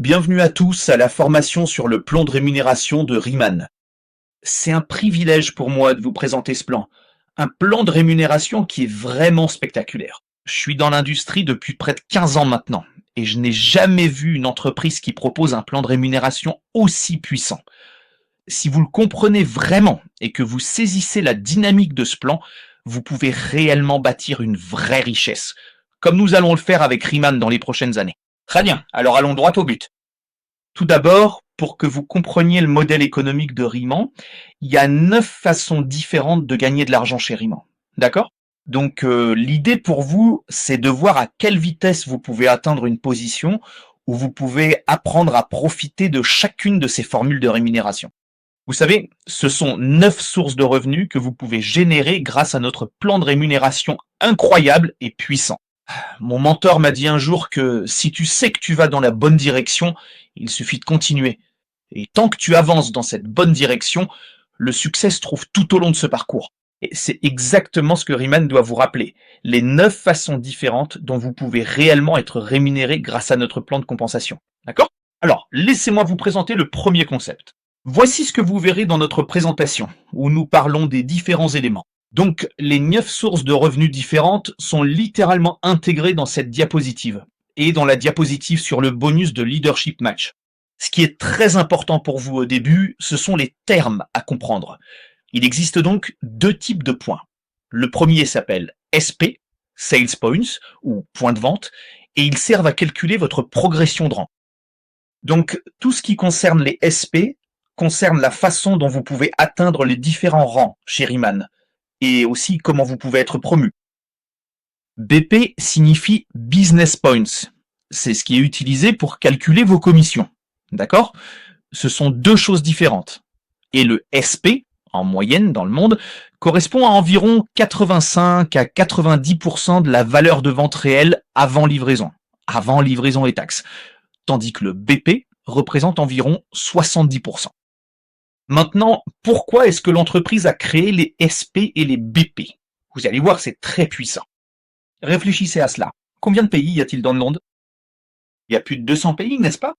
Bienvenue à tous à la formation sur le plan de rémunération de Riemann. C'est un privilège pour moi de vous présenter ce plan. Un plan de rémunération qui est vraiment spectaculaire. Je suis dans l'industrie depuis près de 15 ans maintenant et je n'ai jamais vu une entreprise qui propose un plan de rémunération aussi puissant. Si vous le comprenez vraiment et que vous saisissez la dynamique de ce plan, vous pouvez réellement bâtir une vraie richesse, comme nous allons le faire avec Riemann dans les prochaines années. Très bien, alors allons droit au but. Tout d'abord, pour que vous compreniez le modèle économique de Riemann, il y a 9 façons différentes de gagner de l'argent chez Riemann. D'accord? Donc l'idée pour vous, c'est de voir à quelle vitesse vous pouvez atteindre une position où vous pouvez apprendre à profiter de chacune de ces formules de rémunération. Vous savez, ce sont 9 sources de revenus que vous pouvez générer grâce à notre plan de rémunération incroyable et puissant. Mon mentor m'a dit un jour que si tu sais que tu vas dans la bonne direction, il suffit de continuer. Et tant que tu avances dans cette bonne direction, le succès se trouve tout au long de ce parcours. Et c'est exactement ce que Riemann doit vous rappeler. Les 9 façons différentes dont vous pouvez réellement être rémunéré grâce à notre plan de compensation. D'accord? Alors, laissez-moi vous présenter le premier concept. Voici ce que vous verrez dans notre présentation, où nous parlons des différents éléments. Donc, les 9 sources de revenus différentes sont littéralement intégrées dans cette diapositive et dans la diapositive sur le bonus de Leadership Match. Ce qui est très important pour vous au début, ce sont les termes à comprendre. Il existe donc 2 types de points. Le premier s'appelle SP, Sales Points, ou points de vente, et ils servent à calculer votre progression de rang. Donc, tout ce qui concerne les SP concerne la façon dont vous pouvez atteindre les différents rangs chez Riemann, et aussi comment vous pouvez être promu. BP signifie Business Points. C'est ce qui est utilisé pour calculer vos commissions. D'accord? Ce sont 2 choses différentes. Et le SP, en moyenne dans le monde, correspond à environ 85 à 90% de la valeur de vente réelle avant livraison et taxes. Tandis que le BP représente environ 70%. Maintenant, pourquoi est-ce que l'entreprise a créé les SP et les BP? Vous allez voir, c'est très puissant. Réfléchissez à cela. Combien de pays y a-t-il dans le monde? Il y a plus de 200 pays, n'est-ce pas?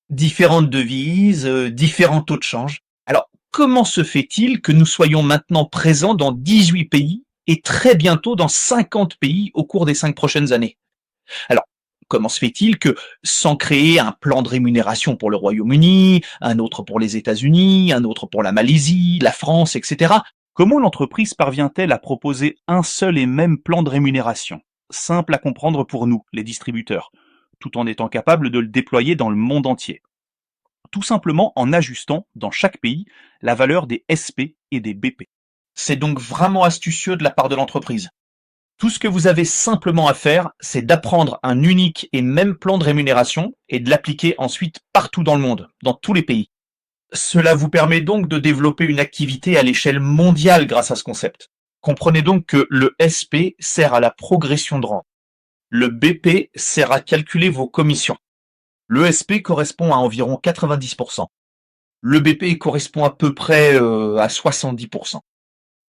Différentes devises, différents taux de change. Alors, comment se fait-il que nous soyons maintenant présents dans 18 pays et très bientôt dans 50 pays au cours des 5 prochaines années? Alors, comment se fait-il que, sans créer un plan de rémunération pour le Royaume-Uni, un autre pour les États-Unis, un autre pour la Malaisie, la France, etc., comment l'entreprise parvient-elle à proposer un seul et même plan de rémunération, simple à comprendre pour nous, les distributeurs, tout en étant capable de le déployer dans le monde entier? Tout simplement en ajustant, dans chaque pays, la valeur des SP et des BP. C'est donc vraiment astucieux de la part de l'entreprise. Tout ce que vous avez simplement à faire, c'est d'apprendre un unique et même plan de rémunération et de l'appliquer ensuite partout dans le monde, dans tous les pays. Cela vous permet donc de développer une activité à l'échelle mondiale grâce à ce concept. Comprenez donc que le SP sert à la progression de rang. Le BP sert à calculer vos commissions. Le SP correspond à environ 90%. Le BP correspond à peu près à 70%.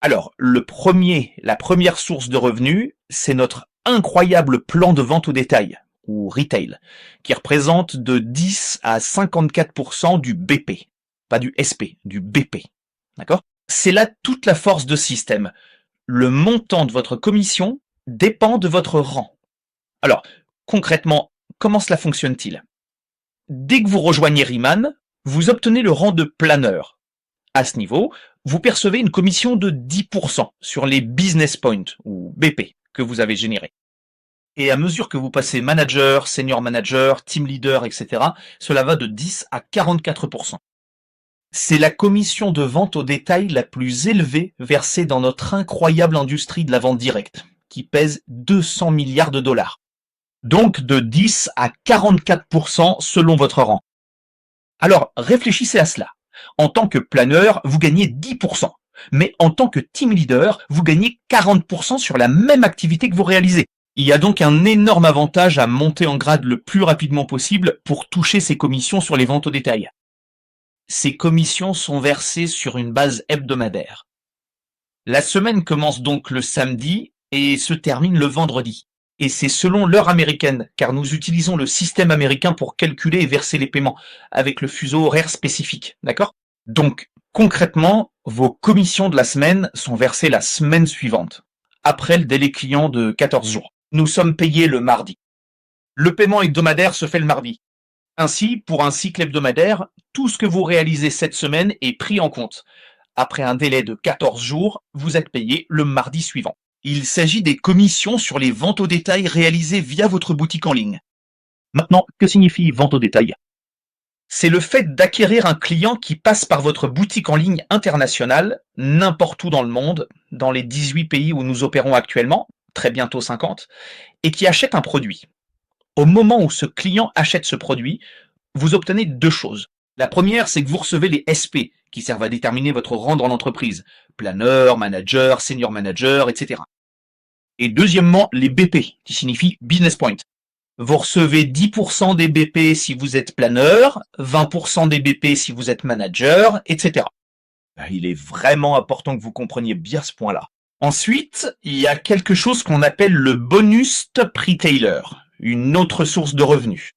Alors, la première source de revenus, c'est notre incroyable plan de vente au détail, ou retail, qui représente de 10 à 54% du BP. Pas du SP, du BP. D'accord? C'est là toute la force de ce système. Le montant de votre commission dépend de votre rang. Alors, concrètement, comment cela fonctionne-t-il? Dès que vous rejoignez Riemann, vous obtenez le rang de planeur. À ce niveau, vous percevez une commission de 10% sur les business points, ou BP, que vous avez générés. Et à mesure que vous passez manager, senior manager, team leader, etc., cela va de 10 à 44%. C'est la commission de vente au détail la plus élevée versée dans notre incroyable industrie de la vente directe, qui pèse 200 milliards de dollars. Donc de 10 à 44% selon votre rang. Alors, réfléchissez à cela. En tant que planeur, vous gagnez 10%. Mais en tant que team leader, vous gagnez 40% sur la même activité que vous réalisez. Il y a donc un énorme avantage à monter en grade le plus rapidement possible pour toucher ces commissions sur les ventes au détail. Ces commissions sont versées sur une base hebdomadaire. La semaine commence donc le samedi et se termine le vendredi. Et c'est selon l'heure américaine, car nous utilisons le système américain pour calculer et verser les paiements, avec le fuseau horaire spécifique, d'accord? Donc, concrètement, vos commissions de la semaine sont versées la semaine suivante, après le délai client de 14 jours. Nous sommes payés le mardi. Le paiement hebdomadaire se fait le mardi. Ainsi, pour un cycle hebdomadaire, tout ce que vous réalisez cette semaine est pris en compte. Après un délai de 14 jours, vous êtes payé le mardi suivant. Il s'agit des commissions sur les ventes au détail réalisées via votre boutique en ligne. Maintenant, que signifie vente au détail? C'est le fait d'acquérir un client qui passe par votre boutique en ligne internationale, n'importe où dans le monde, dans les 18 pays où nous opérons actuellement, très bientôt 50, et qui achète un produit. Au moment où ce client achète ce produit, vous obtenez deux choses. La première, c'est que vous recevez les SP, qui servent à déterminer votre rang dans l'entreprise. Planeur, manager, senior manager, etc. Et deuxièmement, les BP, qui signifient business point. Vous recevez 10% des BP si vous êtes planeur, 20% des BP si vous êtes manager, etc. Il est vraiment important que vous compreniez bien ce point-là. Ensuite, il y a quelque chose qu'on appelle le bonus top retailer, une autre source de revenus.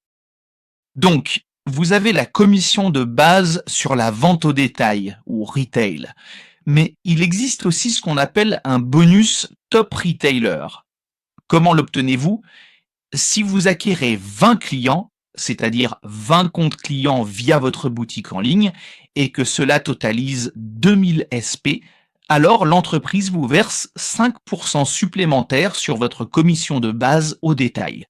Donc, vous avez la commission de base sur la vente au détail, ou retail. Mais il existe aussi ce qu'on appelle un bonus top retailer. Comment l'obtenez-vous? Si vous acquérez 20 clients, c'est-à-dire 20 comptes clients via votre boutique en ligne, et que cela totalise 2000 SP, alors l'entreprise vous verse 5% supplémentaires sur votre commission de base au détail.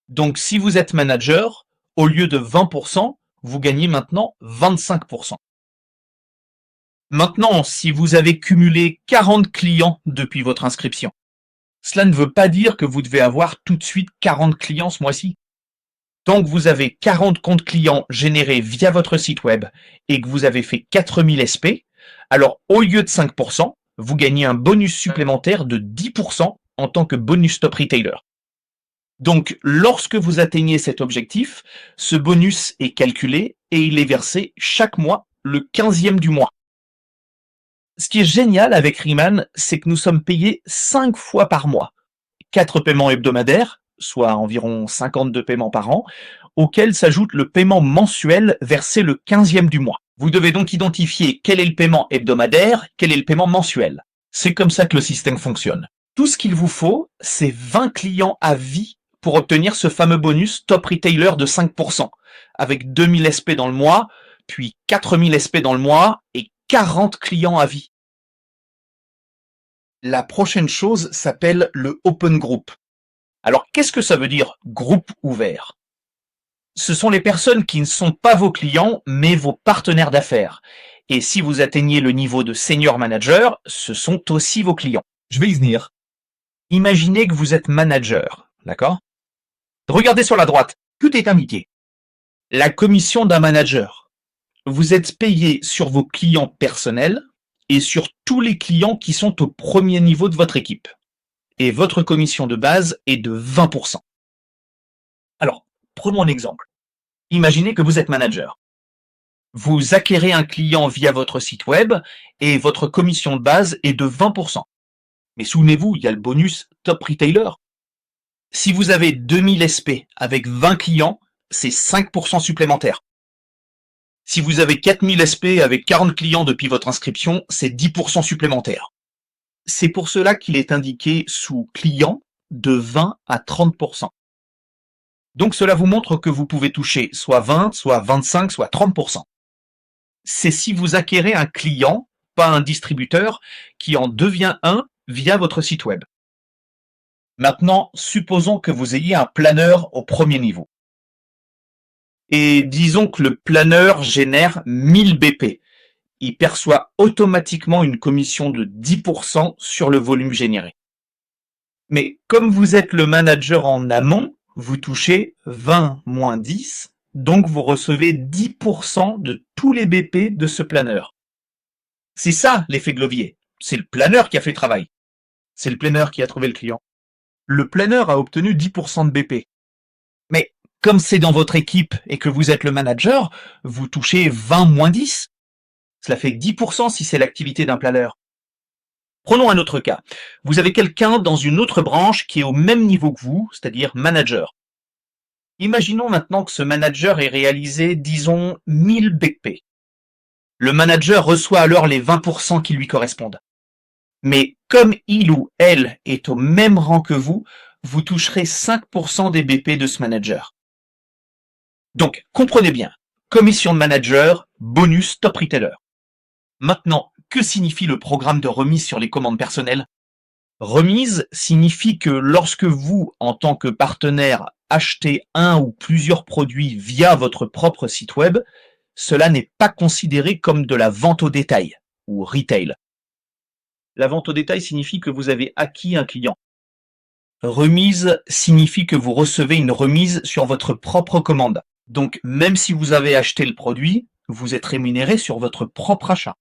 Donc si vous êtes manager, au lieu de 20%, vous gagnez maintenant 25%. Maintenant, si vous avez cumulé 40 clients depuis votre inscription, cela ne veut pas dire que vous devez avoir tout de suite 40 clients ce mois-ci. Tant que vous avez 40 comptes clients générés via votre site web et que vous avez fait 4000 SP, alors au lieu de 5%, vous gagnez un bonus supplémentaire de 10% en tant que bonus top retailer. Donc, lorsque vous atteignez cet objectif, ce bonus est calculé et il est versé chaque mois, le 15e du mois. Ce qui est génial avec Riemann, c'est que nous sommes payés 5 fois par mois. 4 paiements hebdomadaires, soit environ 52 paiements par an, auxquels s'ajoute le paiement mensuel versé le 15e du mois. Vous devez donc identifier quel est le paiement hebdomadaire, quel est le paiement mensuel. C'est comme ça que le système fonctionne. Tout ce qu'il vous faut, c'est 20 clients à vie pour obtenir ce fameux bonus top retailer de 5%, avec 2000 SP dans le mois, puis 4000 SP dans le mois et 40 clients à vie. La prochaine chose s'appelle le Open Group. Alors, qu'est-ce que ça veut dire groupe ouvert? Ce sont les personnes qui ne sont pas vos clients, mais vos partenaires d'affaires. Et si vous atteignez le niveau de senior manager, ce sont aussi vos clients. Je vais y venir. Imaginez que vous êtes manager, d'accord? Regardez sur la droite, tout est indiqué. La commission d'un manager. Vous êtes payé sur vos clients personnels et sur tous les clients qui sont au premier niveau de votre équipe. Et votre commission de base est de 20%. Alors, prenons un exemple. Imaginez que vous êtes manager. Vous acquérez un client via votre site web et votre commission de base est de 20%. Mais souvenez-vous, il y a le bonus top retailer. Si vous avez 2000 SP avec 20 clients, c'est 5% supplémentaire. Si vous avez 4000 SP avec 40 clients depuis votre inscription, c'est 10% supplémentaire. C'est pour cela qu'il est indiqué sous client de 20 à 30%. Donc cela vous montre que vous pouvez toucher soit 20, soit 25, soit 30%. C'est si vous acquérez un client, pas un distributeur, qui en devient un via votre site web. Maintenant, supposons que vous ayez un planeur au premier niveau. Et disons que le planeur génère 1000 BP. Il perçoit automatiquement une commission de 10% sur le volume généré. Mais comme vous êtes le manager en amont, vous touchez 20 moins 10, donc vous recevez 10% de tous les BP de ce planeur. C'est ça l'effet Glovier. C'est le planeur qui a fait le travail. C'est le planeur qui a trouvé le client. Le planeur a obtenu 10% de BP. Mais comme c'est dans votre équipe et que vous êtes le manager, vous touchez 20 moins 10. Cela fait 10% si c'est l'activité d'un planeur. Prenons un autre cas. Vous avez quelqu'un dans une autre branche qui est au même niveau que vous, c'est-à-dire manager. Imaginons maintenant que ce manager ait réalisé, disons, 1000 BP. Le manager reçoit alors les 20% qui lui correspondent. Mais comme il ou elle est au même rang que vous toucherez 5% des BP de ce manager. Donc, comprenez bien, commission de manager, bonus top retailer. Maintenant, que signifie le programme de remise sur les commandes personnelles? Remise signifie que lorsque vous, en tant que partenaire, achetez un ou plusieurs produits via votre propre site web, cela n'est pas considéré comme de la vente au détail, ou retail. La vente au détail signifie que vous avez acquis un client. Remise signifie que vous recevez une remise sur votre propre commande. Donc, même si vous avez acheté le produit, vous êtes rémunéré sur votre propre achat.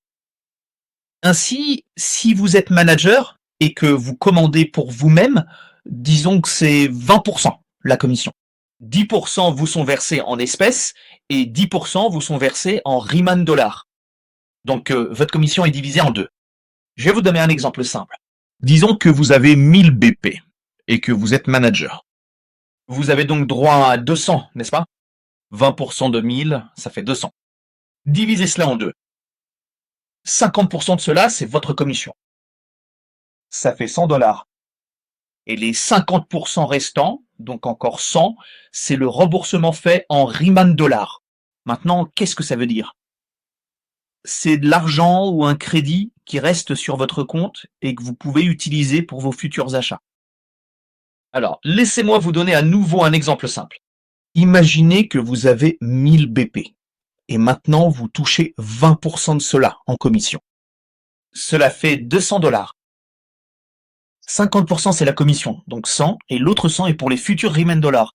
Ainsi, si vous êtes manager et que vous commandez pour vous-même, disons que c'est 20% la commission. 10% vous sont versés en espèces et 10% vous sont versés en Riemann dollars. Donc, votre commission est divisée en deux. Je vais vous donner un exemple simple. Disons que vous avez 1000 BP et que vous êtes manager. Vous avez donc droit à 200, n'est-ce pas? 20% de 1000, ça fait 200. Divisez cela en deux. 50% de cela, c'est votre commission. Ça fait 100 dollars. Et les 50% restants, donc encore 100, c'est le remboursement fait en Riemann dollars. Maintenant, qu'est-ce que ça veut dire? C'est de l'argent ou un crédit qui reste sur votre compte et que vous pouvez utiliser pour vos futurs achats. Alors, laissez-moi vous donner à nouveau un exemple simple. Imaginez que vous avez 1000 BP et maintenant vous touchez 20% de cela en commission. Cela fait 200 dollars. 50% c'est la commission, donc 100, et l'autre 100 est pour les futurs Riemann dollars.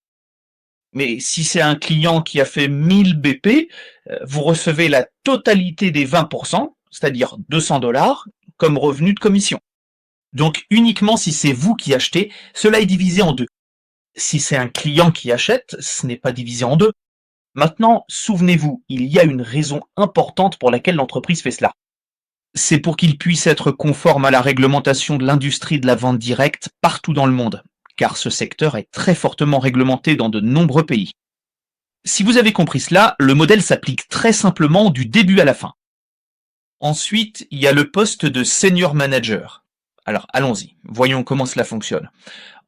Mais si c'est un client qui a fait 1000 BP, vous recevez la totalité des 20%, c'est-à-dire 200 dollars, comme revenu de commission. Donc uniquement si c'est vous qui achetez, cela est divisé en deux. Si c'est un client qui achète, ce n'est pas divisé en deux. Maintenant, souvenez-vous, il y a une raison importante pour laquelle l'entreprise fait cela. C'est pour qu'il puisse être conforme à la réglementation de l'industrie de la vente directe partout dans le monde, car ce secteur est très fortement réglementé dans de nombreux pays. Si vous avez compris cela, le modèle s'applique très simplement du début à la fin. Ensuite, il y a le poste de senior manager. Alors allons-y, voyons comment cela fonctionne.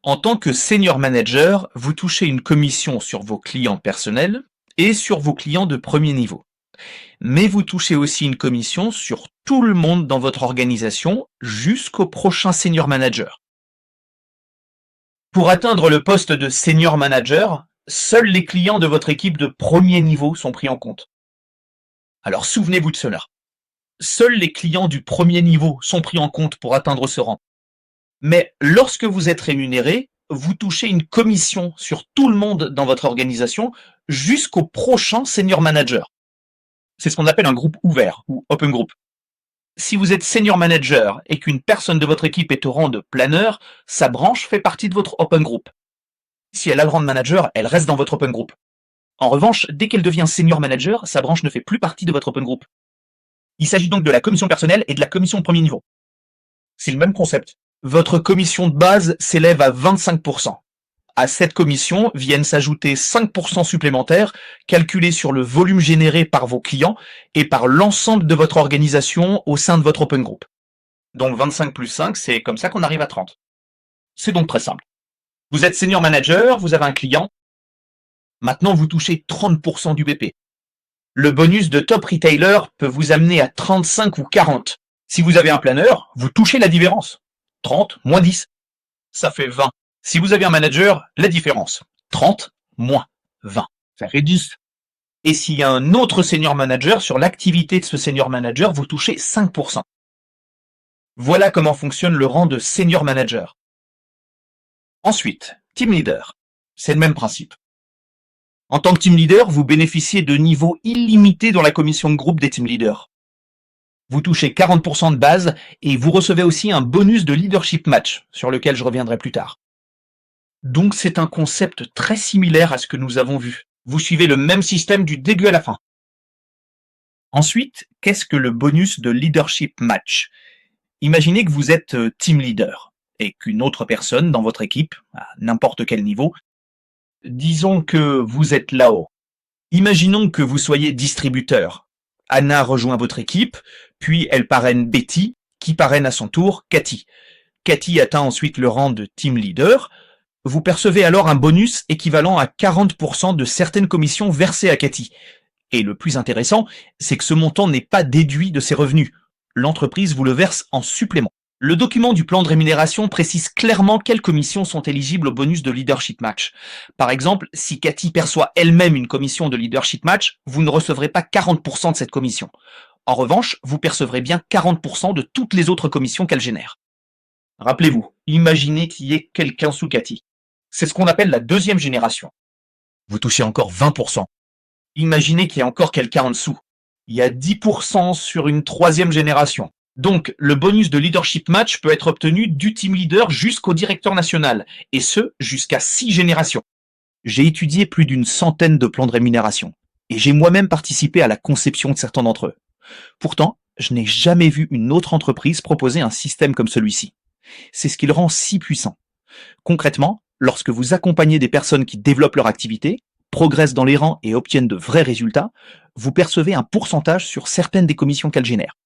En tant que senior manager, vous touchez une commission sur vos clients personnels et sur vos clients de premier niveau. Mais vous touchez aussi une commission sur tout le monde dans votre organisation jusqu'au prochain senior manager. Pour atteindre le poste de senior manager, seuls les clients de votre équipe de premier niveau sont pris en compte. Alors souvenez-vous de cela. Seuls les clients du premier niveau sont pris en compte pour atteindre ce rang. Mais lorsque vous êtes rémunéré, vous touchez une commission sur tout le monde dans votre organisation jusqu'au prochain senior manager. C'est ce qu'on appelle un groupe ouvert ou open group. Si vous êtes senior manager et qu'une personne de votre équipe est au rang de planeur, sa branche fait partie de votre open group. Si elle a le rang de manager, elle reste dans votre open group. En revanche, dès qu'elle devient senior manager, sa branche ne fait plus partie de votre open group. Il s'agit donc de la commission personnelle et de la commission de premier niveau. C'est le même concept. Votre commission de base s'élève à 25%. À cette commission viennent s'ajouter 5% supplémentaires calculés sur le volume généré par vos clients et par l'ensemble de votre organisation au sein de votre open group. Donc 25 plus 5, c'est comme ça qu'on arrive à 30. C'est donc très simple. Vous êtes senior manager, vous avez un client. Maintenant, vous touchez 30% du BP. Le bonus de top retailer peut vous amener à 35 ou 40. Si vous avez un planeur, vous touchez la différence. 30 moins 10, ça fait 20. Si vous avez un manager, la différence. 30 moins 20, ça fait 10. Et s'il y a un autre senior manager, sur l'activité de ce senior manager, vous touchez 5%. Voilà comment fonctionne le rang de senior manager. Ensuite, team leader. C'est le même principe. En tant que team leader, vous bénéficiez de niveaux illimités dans la commission de groupe des team leaders. Vous touchez 40% de base et vous recevez aussi un bonus de leadership match, sur lequel je reviendrai plus tard. Donc c'est un concept très similaire à ce que nous avons vu. Vous suivez le même système du début à la fin. Ensuite, qu'est-ce que le bonus de leadership match? Imaginez que vous êtes team leader et qu'une autre personne dans votre équipe, à n'importe quel niveau, disons que vous êtes là-haut. Imaginons que vous soyez distributeur. Anna rejoint votre équipe, puis elle parraine Betty, qui parraine à son tour Cathy. Cathy atteint ensuite le rang de team leader. Vous percevez alors un bonus équivalent à 40% de certaines commissions versées à Cathy. Et le plus intéressant, c'est que ce montant n'est pas déduit de ses revenus. L'entreprise vous le verse en supplément. Le document du plan de rémunération précise clairement quelles commissions sont éligibles au bonus de leadership match. Par exemple, si Cathy perçoit elle-même une commission de leadership match, vous ne recevrez pas 40% de cette commission. En revanche, vous percevrez bien 40% de toutes les autres commissions qu'elle génère. Rappelez-vous, imaginez qu'il y ait quelqu'un sous Cathy. C'est ce qu'on appelle la deuxième génération. Vous touchez encore 20%. Imaginez qu'il y a encore quelqu'un en dessous. Il y a 10% sur une troisième génération. Donc, le bonus de leadership match peut être obtenu du team leader jusqu'au directeur national, et ce, jusqu'à 6 générations. J'ai étudié plus d'une centaine de plans de rémunération, et j'ai moi-même participé à la conception de certains d'entre eux. Pourtant, je n'ai jamais vu une autre entreprise proposer un système comme celui-ci. C'est ce qui le rend si puissant. Concrètement, lorsque vous accompagnez des personnes qui développent leur activité, progressent dans les rangs et obtiennent de vrais résultats, vous percevez un pourcentage sur certaines des commissions qu'elles génèrent.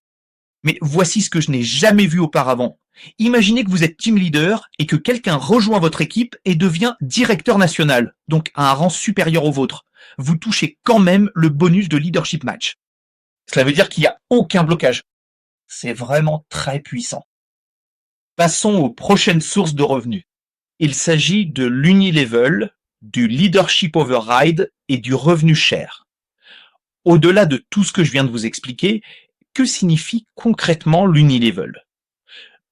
Mais voici ce que je n'ai jamais vu auparavant. Imaginez que vous êtes team leader et que quelqu'un rejoint votre équipe et devient directeur national, donc à un rang supérieur au vôtre. Vous touchez quand même le bonus de leadership match. Cela veut dire qu'il n'y a aucun blocage. C'est vraiment très puissant. Passons aux prochaines sources de revenus. Il s'agit de l'unilevel, du leadership override et du revenu share. Au-delà de tout ce que je viens de vous expliquer, que signifie concrètement l'unilevel?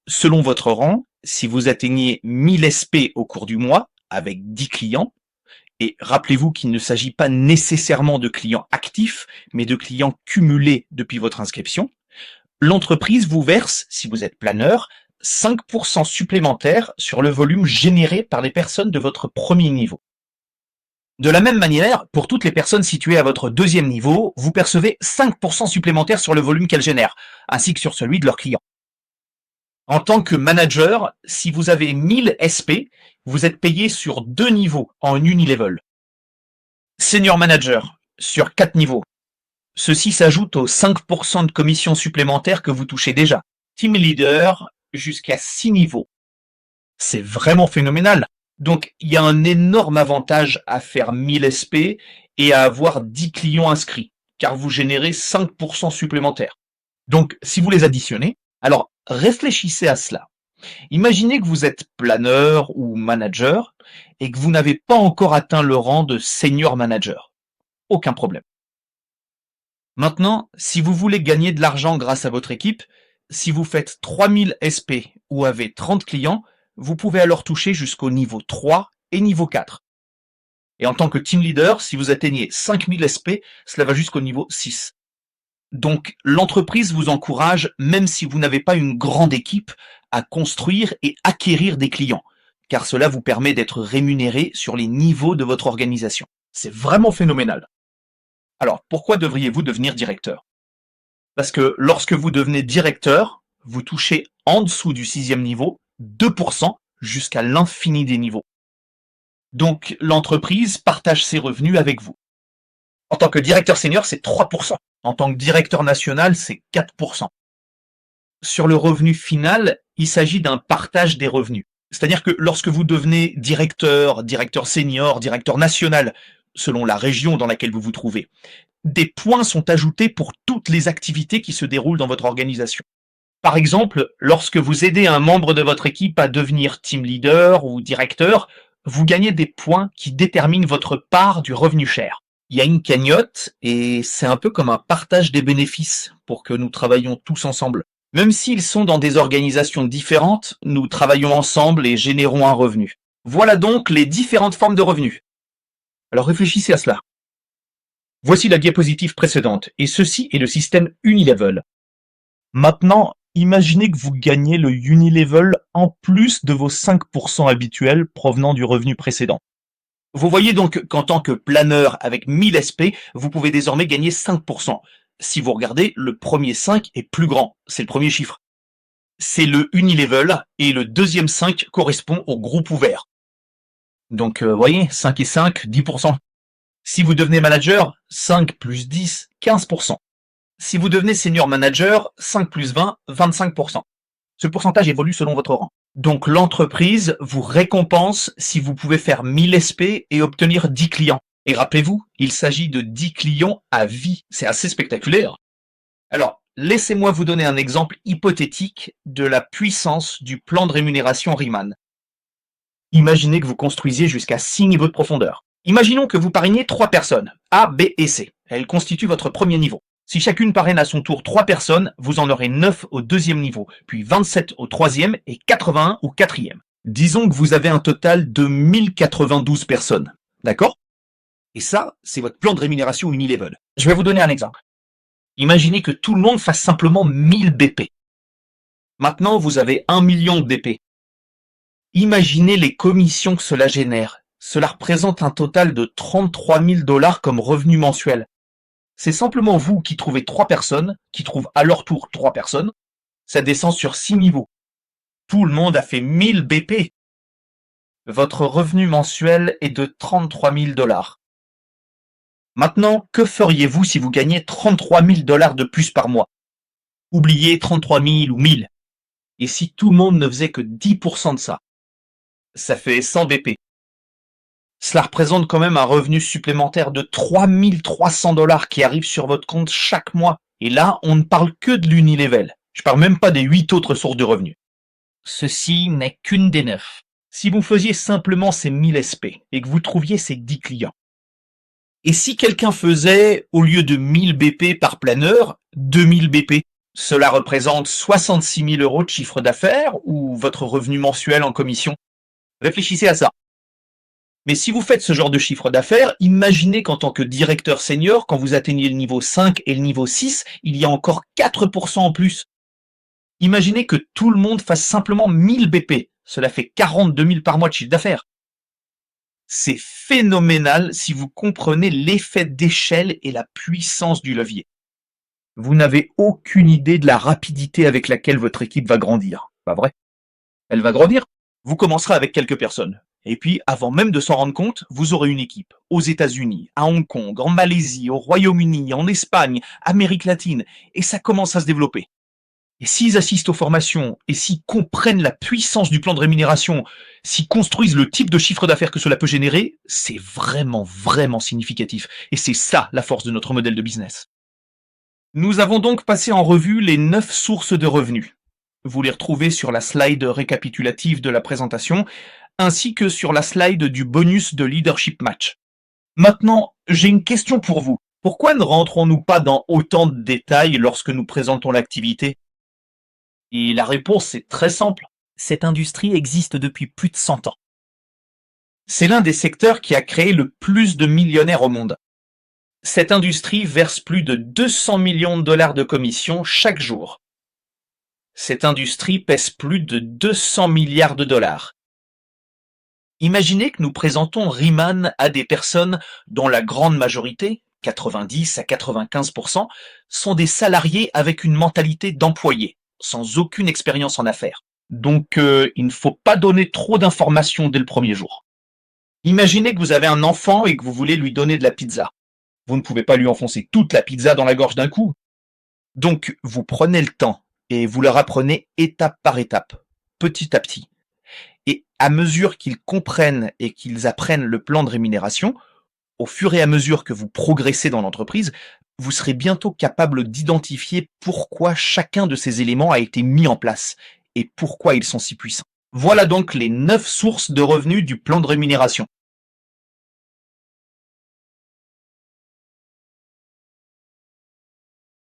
Selon votre rang, si vous atteignez 1000 SP au cours du mois, avec 10 clients, et rappelez-vous qu'il ne s'agit pas nécessairement de clients actifs, mais de clients cumulés depuis votre inscription, l'entreprise vous verse, si vous êtes planeur, 5% supplémentaires sur le volume généré par les personnes de votre premier niveau. De la même manière, pour toutes les personnes situées à votre deuxième niveau, vous percevez 5% supplémentaires sur le volume qu'elles génèrent, ainsi que sur celui de leurs clients. En tant que manager, si vous avez 1000 SP, vous êtes payé sur 2 niveaux en unilevel. Senior manager, sur 4 niveaux. Ceci s'ajoute aux 5% de commissions supplémentaires que vous touchez déjà. Team leader, jusqu'à 6 niveaux. C'est vraiment phénoménal. Donc, il y a un énorme avantage à faire 1000 SP et à avoir 10 clients inscrits, car vous générez 5% supplémentaires. Donc, si vous les additionnez, alors réfléchissez à cela. Imaginez que vous êtes planeur ou manager et que vous n'avez pas encore atteint le rang de senior manager. Aucun problème. Maintenant, si vous voulez gagner de l'argent grâce à votre équipe, si vous faites 3000 SP ou avez 30 clients, vous pouvez alors toucher jusqu'au niveau 3 et niveau 4. Et en tant que team leader, si vous atteignez 5000 SP, cela va jusqu'au niveau 6. Donc, l'entreprise vous encourage, même si vous n'avez pas une grande équipe, à construire et acquérir des clients, car cela vous permet d'être rémunéré sur les niveaux de votre organisation. C'est vraiment phénoménal. Alors, pourquoi devriez-vous devenir directeur? Parce que lorsque vous devenez directeur, vous touchez en dessous du 6e niveau 2% jusqu'à l'infini des niveaux. Donc, l'entreprise partage ses revenus avec vous. En tant que directeur senior, c'est 3%. En tant que directeur national, c'est 4%. Sur le revenu final, il s'agit d'un partage des revenus. C'est-à-dire que lorsque vous devenez directeur, directeur senior, directeur national, selon la région dans laquelle vous vous trouvez, des points sont ajoutés pour toutes les activités qui se déroulent dans votre organisation. Par exemple, lorsque vous aidez un membre de votre équipe à devenir team leader ou directeur, vous gagnez des points qui déterminent votre part du revenu share. Il y a une cagnotte et c'est un peu comme un partage des bénéfices pour que nous travaillions tous ensemble. Même s'ils sont dans des organisations différentes, nous travaillons ensemble et générons un revenu. Voilà donc les différentes formes de revenus. Alors réfléchissez à cela. Voici la diapositive précédente, et ceci est le système unilevel. Maintenant, imaginez que vous gagnez le unilevel en plus de vos 5% habituels provenant du revenu précédent. Vous voyez donc qu'en tant que planeur avec 1000 SP, vous pouvez désormais gagner 5%. Si vous regardez, le premier 5 est plus grand, c'est le premier chiffre. c'est le Unilevel et le deuxième 5 correspond au groupe ouvert. Donc, voyez, 5 et 5, 10%. Si vous devenez manager, 5 plus 10, 15%. Si vous devenez senior manager, 5 plus 20, 25%. Ce pourcentage évolue selon votre rang. Donc l'entreprise vous récompense si vous pouvez faire 1000 SP et obtenir 10 clients. Et rappelez-vous, il s'agit de 10 clients à vie. C'est assez spectaculaire. Alors, laissez-moi vous donner un exemple hypothétique de la puissance du plan de rémunération Riemann. Imaginez que vous construisiez jusqu'à 6 niveaux de profondeur. Imaginons que vous parrainez 3 personnes, A, B et C. Elles constituent votre premier niveau. Si chacune parraine à son tour 3 personnes, vous en aurez 9 au deuxième niveau, puis 27 au troisième et 81 au quatrième. Disons que vous avez un total de 1092 personnes. D'accord? Et ça, c'est votre plan de rémunération Unilevel. Je vais vous donner un exemple. Imaginez que tout le monde fasse simplement 1000 BP. Maintenant, vous avez 1 million de BP. Imaginez les commissions que cela génère. Cela représente un total de 33 000 $ comme revenu mensuel. C'est simplement vous qui trouvez 3 personnes, qui trouvent à leur tour 3 personnes. Ça descend sur 6 niveaux. Tout le monde a fait 1000 BP. Votre revenu mensuel est de 33 000 $. Maintenant, que feriez-vous si vous gagnez 33 000 $ de plus par mois? Oubliez 33 000 ou 1000. Et si tout le monde ne faisait que 10% de ça? Ça fait 100 BP. Cela représente quand même un revenu supplémentaire de 3 300 $ qui arrive sur votre compte chaque mois. Et là, on ne parle que de l'Unilevel. Je parle même pas des 8 autres sources de revenus. Ceci n'est qu'une des 9. Si vous faisiez simplement ces 1000 SP et que vous trouviez ces 10 clients. Et si quelqu'un faisait, au lieu de 1000 BP par planeur, 2000 BP, cela représente 66 000 € de chiffre d'affaires ou votre revenu mensuel en commission? Réfléchissez à ça. Mais si vous faites ce genre de chiffre d'affaires, imaginez qu'en tant que directeur senior, quand vous atteignez le niveau 5 et le niveau 6, il y a encore 4% en plus. Imaginez que tout le monde fasse simplement 1000 BP. Cela fait 42 000 par mois de chiffre d'affaires. C'est phénoménal si vous comprenez l'effet d'échelle et la puissance du levier. Vous n'avez aucune idée de la rapidité avec laquelle votre équipe va grandir. Pas vrai? Elle va grandir. Vous commencerez avec quelques personnes. Et puis, avant même de s'en rendre compte, vous aurez une équipe aux États-Unis, à Hong Kong, en Malaisie, au Royaume-Uni, en Espagne, Amérique latine, et ça commence à se développer. Et s'ils assistent aux formations, et s'ils comprennent la puissance du plan de rémunération, s'ils construisent le type de chiffre d'affaires que cela peut générer, c'est vraiment, vraiment significatif. Et c'est ça la force de notre modèle de business. Nous avons donc passé en revue les 9 sources de revenus. Vous les retrouvez sur la slide récapitulative de la présentation, ainsi que sur la slide du bonus de Leadership Match. Maintenant, j'ai une question pour vous. Pourquoi ne rentrons-nous pas dans autant de détails lorsque nous présentons l'activité? Et la réponse est très simple. Cette industrie existe depuis plus de 100 ans. C'est l'un des secteurs qui a créé le plus de millionnaires au monde. Cette industrie verse plus de 200 millions de $ de commissions chaque jour. Cette industrie pèse plus de 200 milliards de $. Imaginez que nous présentons Riemann à des personnes dont la grande majorité, 90 à 95%, sont des salariés avec une mentalité d'employé, sans aucune expérience en affaires. Donc il ne faut pas donner trop d'informations dès le premier jour. Imaginez que vous avez un enfant et que vous voulez lui donner de la pizza. Vous ne pouvez pas lui enfoncer toute la pizza dans la gorge d'un coup. Donc vous prenez le temps et vous leur apprenez étape par étape, petit à petit. Et à mesure qu'ils comprennent et qu'ils apprennent le plan de rémunération, au fur et à mesure que vous progressez dans l'entreprise, vous serez bientôt capable d'identifier pourquoi chacun de ces éléments a été mis en place et pourquoi ils sont si puissants. Voilà donc les 9 sources de revenus du plan de rémunération.